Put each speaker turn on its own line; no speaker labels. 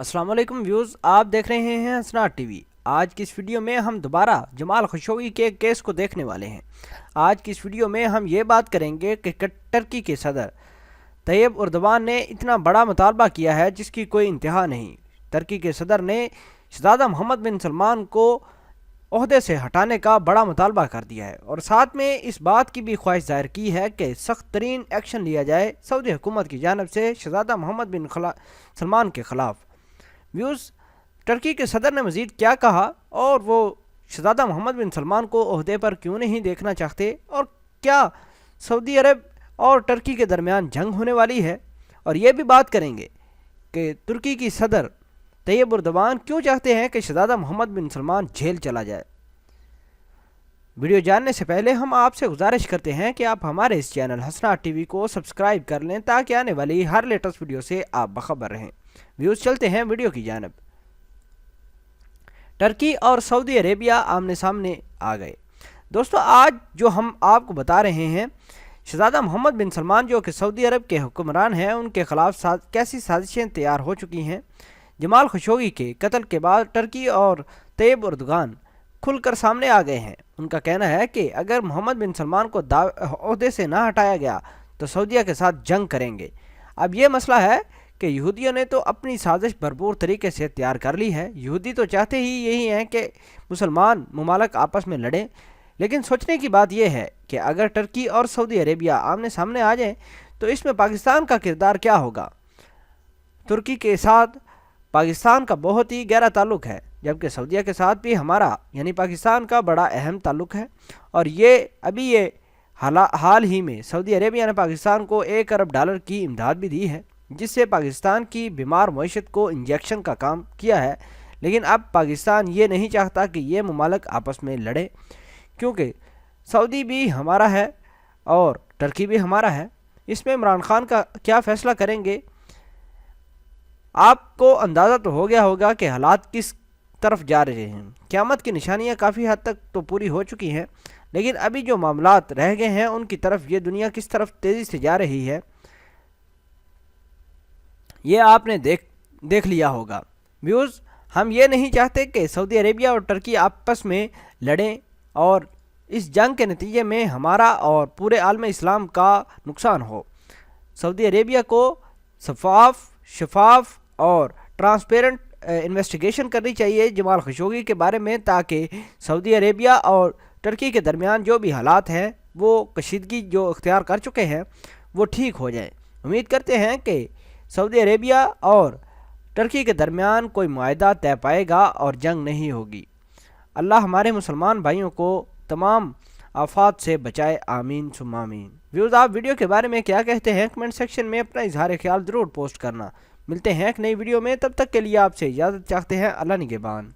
अस्सलाम वालेकुम व्यूज़, आप देख रहे हैं हसनाट टीवी। आज की इस वीडियो में हम दोबारा जमाल खशोगी के केस को देखने वाले हैं। आज की इस वीडियो में हम ये बात करेंगे कि टर्की के सदर तैयब एर्दोगान ने इतना बड़ा मुतालबा किया है जिसकी कोई इंतहा नहीं। टर्की के सदर ने शहज़ादा मोहम्मद बिन सलमान को ओहदे से हटाने का बड़ा मुतालबा कर दिया है और साथ में इस बात की भी ख्वाहिश जाहिर की है कि सख्त तरीन एक्शन लिया जाए सऊदी हुकूमत की जानब से शहज़ादा मोहम्मद बिन सलमान के ख़िलाफ़। व्यूज़, टर्की के सदर ने मज़ीद क्या कहा और वो शहज़ादा मोहम्मद बिन सलमान को ओहदे पर क्यों नहीं देखना चाहते, और क्या सऊदी अरब और टर्की के दरमियान जंग होने वाली है, और ये भी बात करेंगे कि तुर्की की सदर तैयब एर्दोगान क्यों चाहते हैं कि शहज़ादा मोहम्मद बिन सलमान जेल चला जाए। वीडियो जानने से पहले हम आपसे गुजारिश करते हैं कि आप हमारे इस चैनल हसनाट टीवी को सब्सक्राइब कर लें ताकि आने वाली हर लेटेस्ट वीडियो से आप बाखबर रहें। व्यूज़, चलते हैं वीडियो की जानब। टर्की और सऊदी अरेबिया आमने सामने आ गए। दोस्तों, आज जो हम आपको बता रहे हैं, शहज़ादा मोहम्मद बिन सलमान जो कि सऊदी अरब के हुक्मरान हैं, उनके ख़िलाफ़ कैसी साजिशें तैयार हो चुकी हैं। जमाल खशोगी के कत्ल के बाद टर्की और तैयब एर्दोगान खुलकर सामने आ गए हैं। उनका कहना है कि अगर मोहम्मद बिन सलमान को ओहदे से ना हटाया गया तो सऊदीया के साथ जंग करेंगे। अब ये मसला है कि यहूदियों ने तो अपनी साजिश भरपूर तरीके से तैयार कर ली है। यहूदी तो चाहते ही यही हैं कि मुसलमान ममालिक आपस में लड़ें, लेकिन सोचने की बात यह है कि अगर टर्की और सऊदी अरेबिया आमने सामने आ जाएं तो इसमें पाकिस्तान का किरदार क्या होगा। तुर्की के साथ पाकिस्तान का बहुत ही गहरा ताल्लुक़ है, जबकि सऊदीया के साथ भी हमारा यानी पाकिस्तान का बड़ा अहम ताल्लुक़ है। और ये हाल ही में सऊदी अरेबिया ने पाकिस्तान को $1 अरब की इमदाद भी दी है, जिससे पाकिस्तान की बीमार मईशत को इंजेक्शन का काम किया है। लेकिन अब पाकिस्तान ये नहीं चाहता कि ये ममालिक आपस में लड़े, क्योंकि सऊदी भी हमारा है और टर्की भी हमारा है। इसमें इमरान खान का क्या फ़ैसला करेंगे, आपको अंदाज़ा तो हो गया होगा कि हालात किस तरफ जा रहे हैं। क़यामत की निशानियां काफ़ी हद तक तो पूरी हो चुकी हैं, लेकिन अभी जो मामलात रह गए हैं उनकी तरफ ये दुनिया किस तरफ तेज़ी से जा रही है, ये आपने देख लिया होगा। व्यूज़, हम ये नहीं चाहते कि सऊदी अरेबिया और टर्की आपस में लड़ें और इस जंग के नतीजे में हमारा और पूरे आलम इस्लाम का नुकसान हो। सऊदी अरेबिया को शफाफ और ट्रांसपेरेंट इन्वेस्टिगेशन करनी चाहिए जमाल खशोगी के बारे में, ताकि सऊदी अरेबिया और टर्की के दरमियान जो भी हालात हैं वो कशीदगी जो इख्तियार कर चुके हैं वो ठीक हो जाए। उम्मीद करते हैं कि सऊदी अरेबिया और टर्की के दरमियान कोई मुआहदा तय पाएगा और जंग नहीं होगी। अल्लाह हमारे मुसलमान भाइयों को तमाम आफात से बचाए, आमीन सुम्मा आमीन। व्यूज़, आप वीडियो के बारे में क्या कहते हैं कमेंट सेक्शन में अपना इजहार ख्याल ज़रूर पोस्ट करना। मिलते हैं एक नई वीडियो में, तब तक के लिए आपसे इजाज़त चाहते हैं। अल्लाह निगहबान।